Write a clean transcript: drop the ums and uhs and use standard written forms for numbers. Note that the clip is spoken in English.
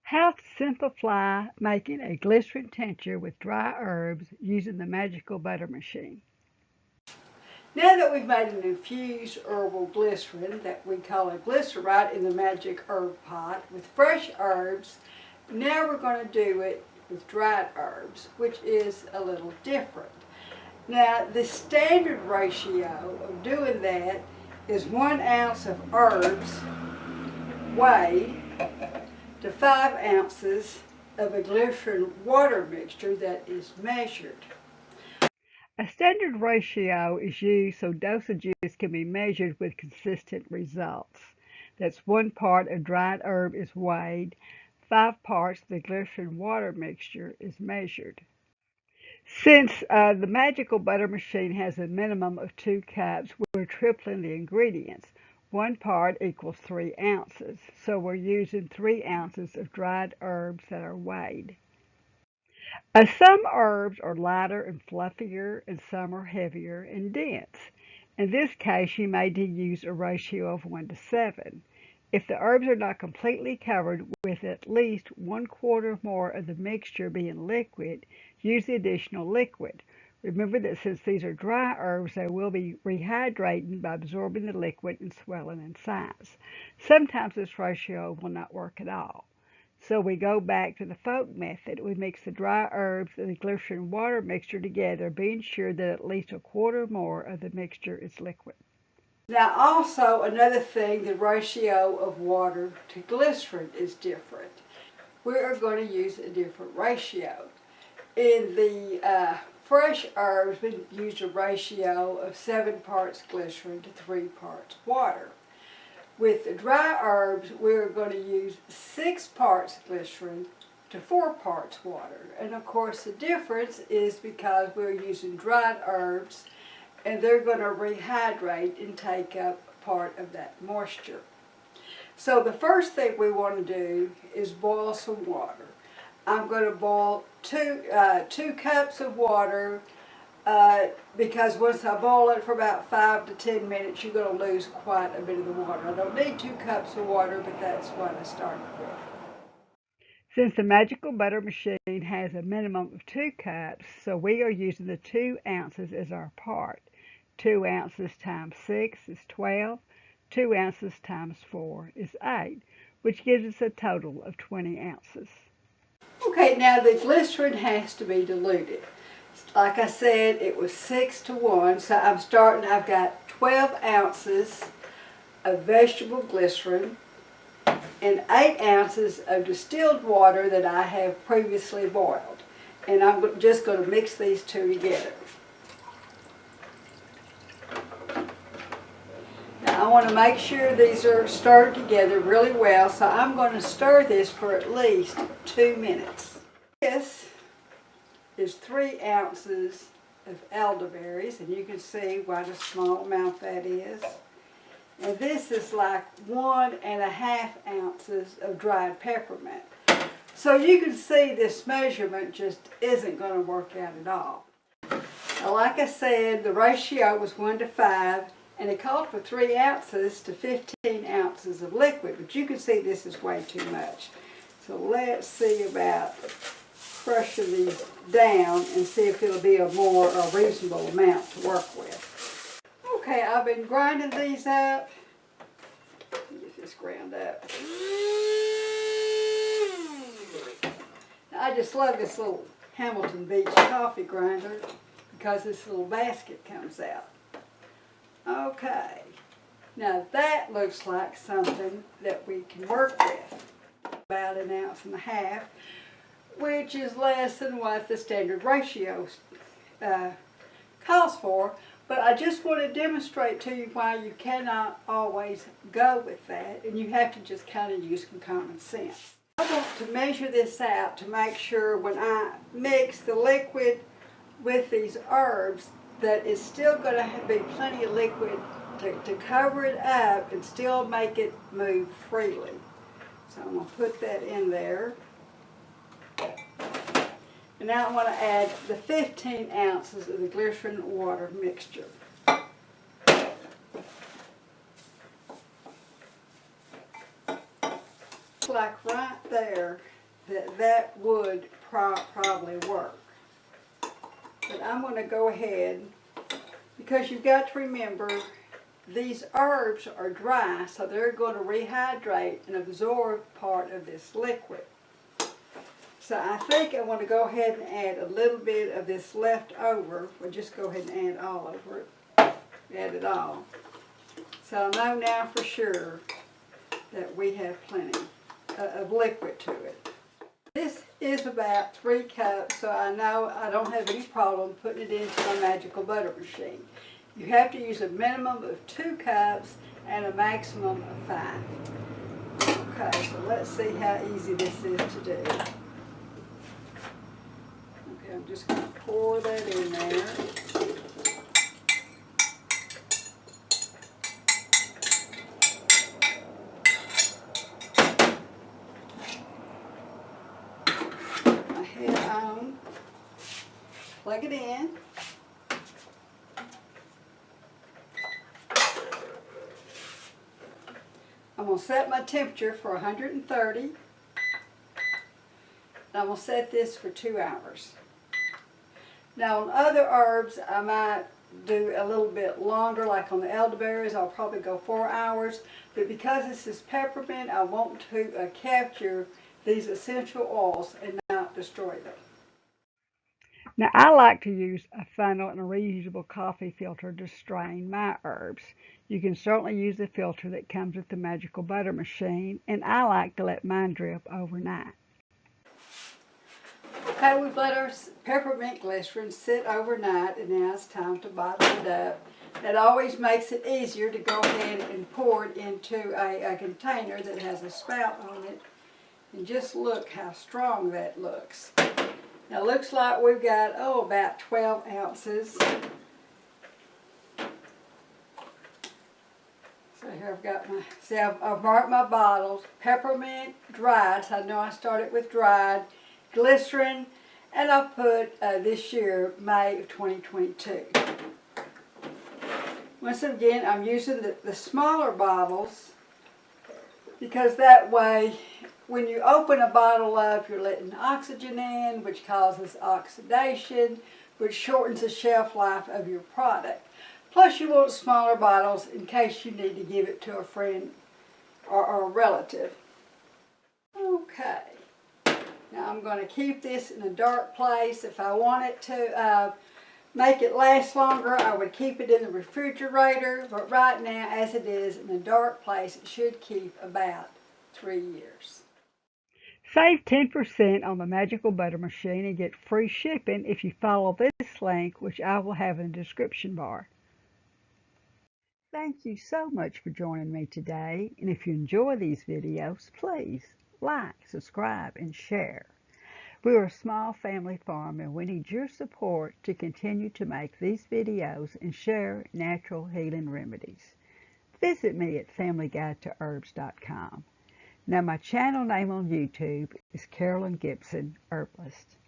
How to simplify making a glycerin tincture with dry herbs using the magical butter machine. Now that we've made an infused herbal glycerin that we call a glycerite in the magic herb pot with fresh herbs, now we're going to do it with dried herbs, which is a little different. Now the standard ratio of doing that is 1 ounce of herbs weighed to 5 ounces of a glycerin water mixture that is measured. A standard ratio is used so dosages can be measured with consistent results. That's 1 part of dried herb is weighed, 5 parts of the glycerin water mixture is measured. Since the magical butter machine has a minimum of 2 cups, we're tripling the ingredients. 1 part equals 3 ounces, so we're using 3 ounces of dried herbs that are weighed. Some herbs are lighter and fluffier, and some are heavier and dense. In this case, you may use a ratio of 1 to 7. If the herbs are not completely covered with at least 1/4 more of the mixture being liquid, use the additional liquid. Remember that since these are dry herbs, they will be rehydrating by absorbing the liquid and swelling in size. Sometimes this ratio will not work at all. So we go back to the folk method. We mix the dry herbs and the glycerin water mixture together, being sure that at least 1/4 more of the mixture is liquid. Now also another thing, the ratio of water to glycerin is different. We are going to use a different ratio. In the fresh herbs, we use a ratio of 7 parts glycerin to 3 parts water. With the dry herbs, we're going to use 6 parts glycerin to 4 parts water. And of course the difference is because we're using dried herbs and they're going to rehydrate and take up part of that moisture. So the first thing we want to do is boil some water. I'm going to boil two cups of water because once I boil it for about 5 to 10 minutes, you're going to lose quite a bit of the water. I don't need 2 cups of water, but that's what I started with. Since the magical butter machine has a minimum of 2 cups, so we are using the 2 ounces as our part. 2 ounces times 6 is 12. 2 ounces times 4 is 8, which gives us a total of 20 ounces. Okay, now the glycerin has to be diluted. Like I said, it was 6 to 1, so I've got 12 ounces of vegetable glycerin and 8 ounces of distilled water that I have previously boiled. And I'm just going to mix these two together. Now I want to make sure these are stirred together really well, so I'm going to stir this for at least 2 minutes. This is 3 ounces of elderberries, and you can see what a small amount that is. And this is like 1.5 ounces of dried peppermint. So you can see this measurement just isn't going to work out at all. Now, like I said, the ratio was 1 to 5, and it called for 3 ounces to 15 ounces of liquid, but you can see this is way too much. So let's see about crushing these down and see if it'll be a more reasonable amount to work with. Okay, I've been grinding these up. Let me get this ground up. Now, I just love this little Hamilton Beach coffee grinder because this little basket comes out. Okay, now that looks like something that we can work with. About 1.5 ounces, which is less than what the standard ratio calls for. But I just want to demonstrate to you why you cannot always go with that, and you have to just kind of use some common sense. I want to measure this out to make sure when I mix the liquid with these herbs that it's still going to be plenty of liquid to cover it up and still make it move freely. So I'm going to put that in there. And now I want to add the 15 ounces of the glycerin water mixture. Like right there, that would probably work. But I'm going to go ahead, because you've got to remember these herbs are dry, so they're going to rehydrate and absorb part of this liquid. So I think I want to go ahead and add a little bit of this leftover. We'll just go ahead and add all over it. Add it all. So I know now for sure that we have plenty of liquid to it. This is about 3 cups, so I know I don't have any problem putting it into my magical butter machine. You have to use a minimum of 2 cups and a maximum of 5. Okay, so let's see how easy this is to do. Okay, I'm just going to pour that in there. My head on. Plug it in. I'm going to set my temperature for 130. And I'm going to set this for 2 hours. Now on other herbs, I might do a little bit longer, like on the elderberries, I'll probably go 4 hours. But because this is peppermint, I want to capture these essential oils and not destroy them. Now I like to use a funnel and a reusable coffee filter to strain my herbs. You can certainly use the filter that comes with the magical butter machine, and I like to let mine drip overnight. Okay, we've let our peppermint glycerin sit overnight, and now it's time to bottle it up. That always makes it easier to go ahead and pour it into a container that has a spout on it. And just look how strong that looks. Now it looks like we've got, about 12 ounces. So here I've got my, see I've marked my bottles. Peppermint dried, so I know I started with dried. Glycerin, and I put this year, May of 2022. Once again, I'm using the smaller bottles because that way, when you open a bottle up, you're letting oxygen in, which causes oxidation, which shortens the shelf life of your product. Plus, you want smaller bottles in case you need to give it to a friend or a relative. Okay. Now I'm going to keep this in a dark place. If I want it to make it last longer, I would keep it in the refrigerator. But right now, as it is in a dark place, it should keep about 3 years. Save 10% on the magical butter machine and get free shipping if you follow this link, which I will have in the description bar. Thank you so much for joining me today. And if you enjoy these videos, please like, subscribe, and share. We are a small family farm and we need your support to continue to make these videos and share natural healing remedies. Visit me at FamilyGuideToHerbs.com. Now my channel name on YouTube is Carolyn Gibson, Herbalist.